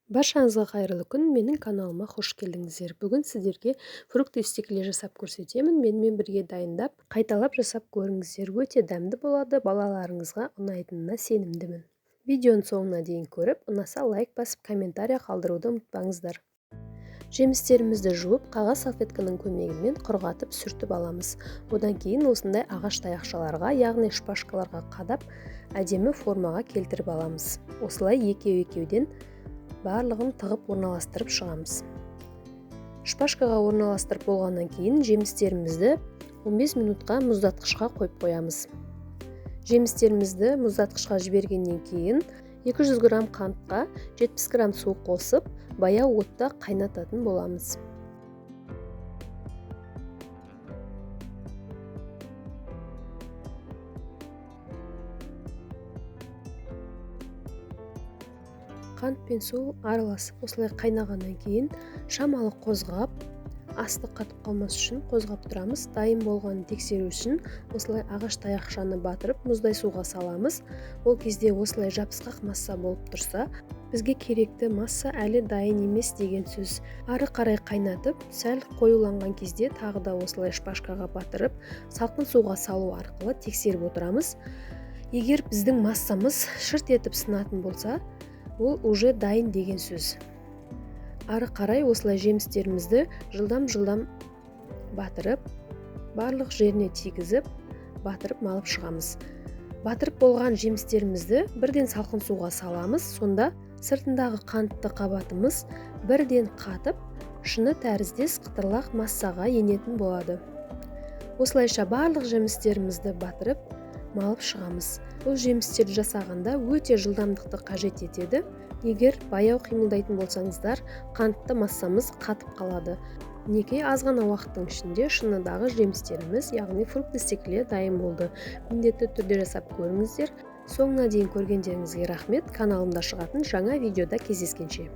Баршаңызға қайырлы күн. Менің каналыма қош келдіңіздер. Бүгін сіздерге фрукты стекле жасап көрсетемін. Менімен бірге дайындап, қайталап жасап көріңіздер. Өте дәмді болады, балаларыңызға ұнайтынына сенімдімін. Видеоның соңына дейін көріп, ұнаса лайк басып, комментария қалдыруды ұмытпаңыздар. Жемістерімізді жуып, қағаз салфетканың көмегімен құрғатып сүртіп аламыз. Одан кейін осындай ағаш таяқшаларға, яғни шпажкаларға қадап, әдемі формаға келтіріп аламыз. Осылай екеу-екеуден барлығын тығып орналастырып шығамыз. Шпажкаға орналастырып болғаннан кейін жемістерімізді 15 минутқа мұздатқышқа қойып қоямыз. Жемістерімізді мұздатқышқа жібергеннен кейін 200 грамм қантқа 70 грамм су қосып, баяу отта қайнататын боламыз. Қант пен су араласып осылай қайнағаннан кейін шамалы қозғап, асты қатып қалмас үшін қозғап тұрамыз. Дайын болғанын тексеру үшін осылай ағаш таяқшаны батырып мұздай суға саламыз. Ол кезде осылай жабысқақ масса болып тұрса, бізге керекті масса әлі дайын емес деген сөз. Ары қарай қайнатып, сәл қоюланған кезде тағы да осылай шпажкаға батырып, салқын суға салу арқылы тексеріп отырамыз. Егер біздің массамыз шырт етіп сынатын болса, ол уже дайын деген сөз. Ары қарай осылай жемістерімізді жылдам батырып, барлық жеріне тигізіп, батырып малып шығамыз. Батырып болған жемістерімізді бірден салқын суға саламыз. Сонда сыртындағы қантты қабатымыз бірден қатып, шыны тәріздес қытырлақ массаға енетін болады. Осылайша барлық жемістерімізді батырып, малып шығамыз. Бұл жемістерді жасағанда өте жылдамдықты қажет етеді. Егер баяу қимылдайтын болсаңыздар, қантты массамыз қатып қалады. Мінекей аз ғана уақыттың ішінде шыныдағы жемістеріміз, яғни фрукты стекле дайын болды. Міндетті түрде жасап көріңіздер. Соңына дейін көргендеріңізге рахмет. Каналымда шығатын жаңа видеода кездескенше.